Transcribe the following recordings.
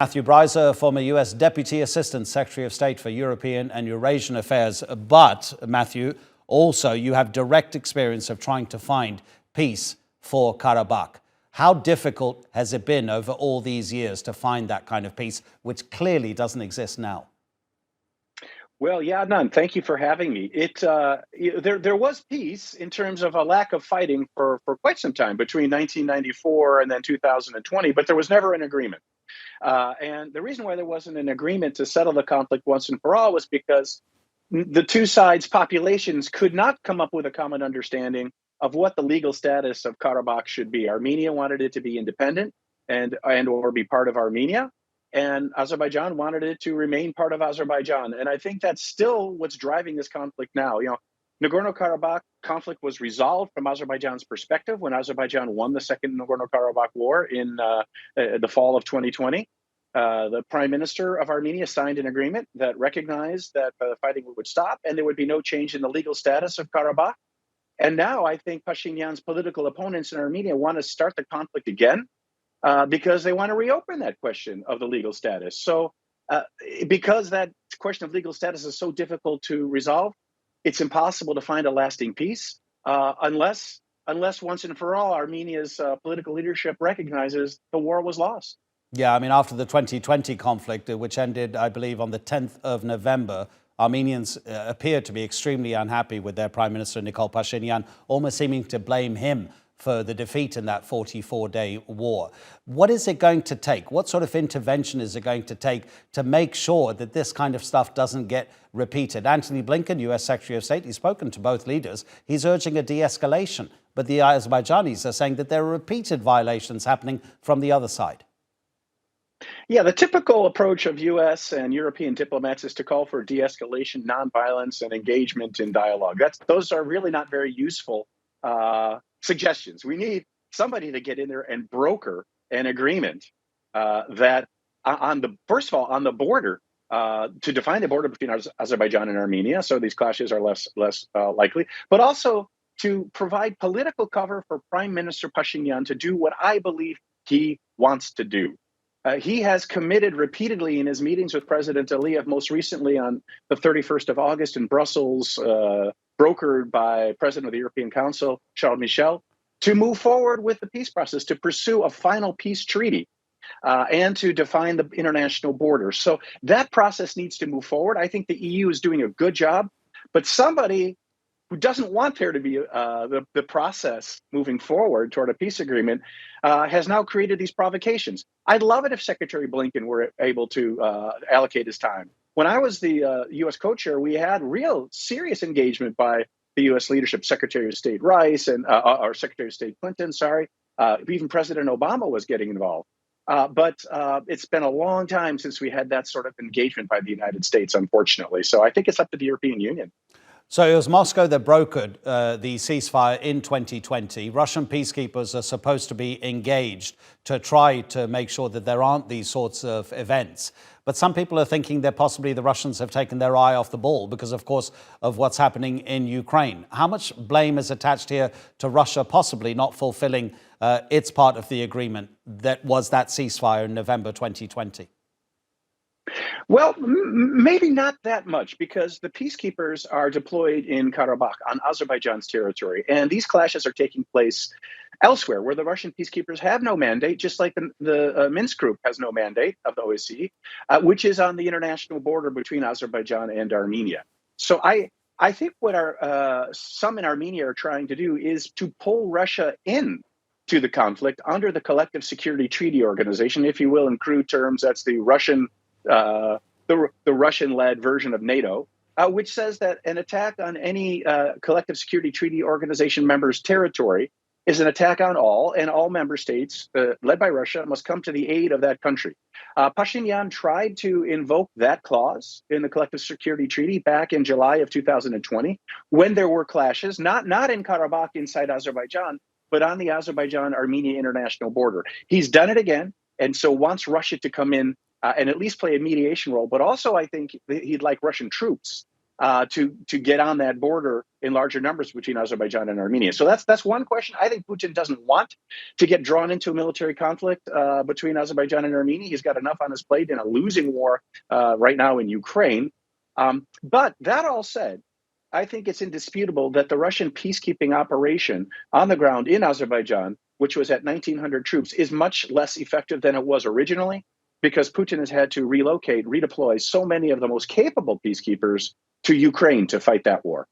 Matthew Bryza, former U.S. Deputy Assistant Secretary of State for European and Eurasian Affairs. But, Matthew, also you have direct experience of trying to find peace for Karabakh. How difficult has it been over all these years to find that kind of peace, which clearly doesn't exist now? Well, yeah, none. Thank you for having me. There was peace in terms of a lack of fighting for quite some time between 1994 and then 2020, but there was never an agreement. And the reason why there wasn't an agreement to settle the conflict once and for all was because the two sides' populations could not come up with a common understanding of what the legal status of Karabakh should be. Armenia wanted it to be independent and or be part of Armenia, and Azerbaijan wanted it to remain part of Azerbaijan. And I think that's still what's driving this conflict now. Nagorno-Karabakh conflict was resolved from Azerbaijan's perspective when Azerbaijan won the Second Nagorno-Karabakh War in the fall of 2020. The prime minister of Armenia signed an agreement that recognized that the fighting would stop and there would be no change in the legal status of Karabakh. And now I think Pashinyan's political opponents in Armenia want to start the conflict again because they want to reopen that question of the legal status. So because that question of legal status is so difficult to resolve, it's impossible to find a lasting peace unless once and for all Armenia's political leadership recognizes the war was lost. Yeah, I mean, after the 2020 conflict, which ended, I believe, on the 10th of November, Armenians appeared to be extremely unhappy with their Prime Minister, Nikol Pashinyan, almost seeming to blame him for the defeat in that 44-day war. What is it going to take? What sort of intervention is it going to take to make sure that this kind of stuff doesn't get repeated? Antony Blinken, U.S. Secretary of State, he's spoken to both leaders. He's urging a de-escalation, but the Azerbaijanis are saying that there are repeated violations happening from the other side. Yeah, the typical approach of U.S. and European diplomats is to call for de-escalation, nonviolence, and engagement in dialogue. Those are really not very useful suggestions. We need somebody to get in there and broker an agreement that, first of all, on the border, to define the border between Azerbaijan and Armenia, so these clashes are less likely, but also to provide political cover for Prime Minister Pashinyan to do what I believe he wants to do. He has committed repeatedly in his meetings with President Aliyev, most recently on the 31st of August in Brussels, brokered by President of the European Council, Charles Michel, to move forward with the peace process, to pursue a final peace treaty, and to define the international border. So that process needs to move forward. I think the EU is doing a good job, but somebody who doesn't want there to be the process moving forward toward a peace agreement has now created these provocations. I'd love it if Secretary Blinken were able to allocate his time. When I was the U.S. co-chair, we had real serious engagement by the U.S. leadership, Secretary of State Rice and or Secretary of State Clinton, even President Obama was getting involved. But it's been a long time since we had that sort of engagement by the United States, unfortunately. So I think it's up to the European Union. So it was Moscow that brokered the ceasefire in 2020. Russian peacekeepers are supposed to be engaged to try to make sure that there aren't these sorts of events. But some people are thinking that possibly the Russians have taken their eye off the ball because, of course, of what's happening in Ukraine. How much blame is attached here to Russia possibly not fulfilling its part of the agreement that was that ceasefire in November 2020? Well, maybe not that much, because the peacekeepers are deployed in Karabakh on Azerbaijan's territory. And these clashes are taking place elsewhere where the Russian peacekeepers have no mandate, just like the Minsk group has no mandate of the OSCE, which is on the international border between Azerbaijan and Armenia. So I think what some in Armenia are trying to do is to pull Russia in to the conflict under the Collective Security Treaty Organization, if you will, in crude terms. That's the Russian the Russian-led version of NATO, which says that an attack on any Collective Security Treaty Organization member's territory is an attack on all, and all member states, led by Russia, must come to the aid of that country. Pashinyan tried to invoke that clause in the Collective Security Treaty back in July of 2020, when there were clashes, not in Karabakh inside Azerbaijan, but on the Azerbaijan-Armenia international border. He's done it again, and so wants Russia to come in and at least play a mediation role. But also, I think he'd like Russian troops to get on that border in larger numbers between Azerbaijan and Armenia. So that's one question. I think Putin doesn't want to get drawn into a military conflict between Azerbaijan and Armenia. He's got enough on his plate in a losing war right now in Ukraine. But that all said, I think it's indisputable that the Russian peacekeeping operation on the ground in Azerbaijan, which was at 1,900 troops, is much less effective than it was originally, because Putin has had to relocate, redeploy so many of the most capable peacekeepers to Ukraine to fight that war.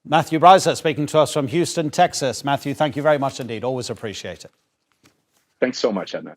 Matthew Bryza speaking to us from Houston, Texas. Matthew, thank you very much indeed. Always appreciate it. Thanks so much, Edna.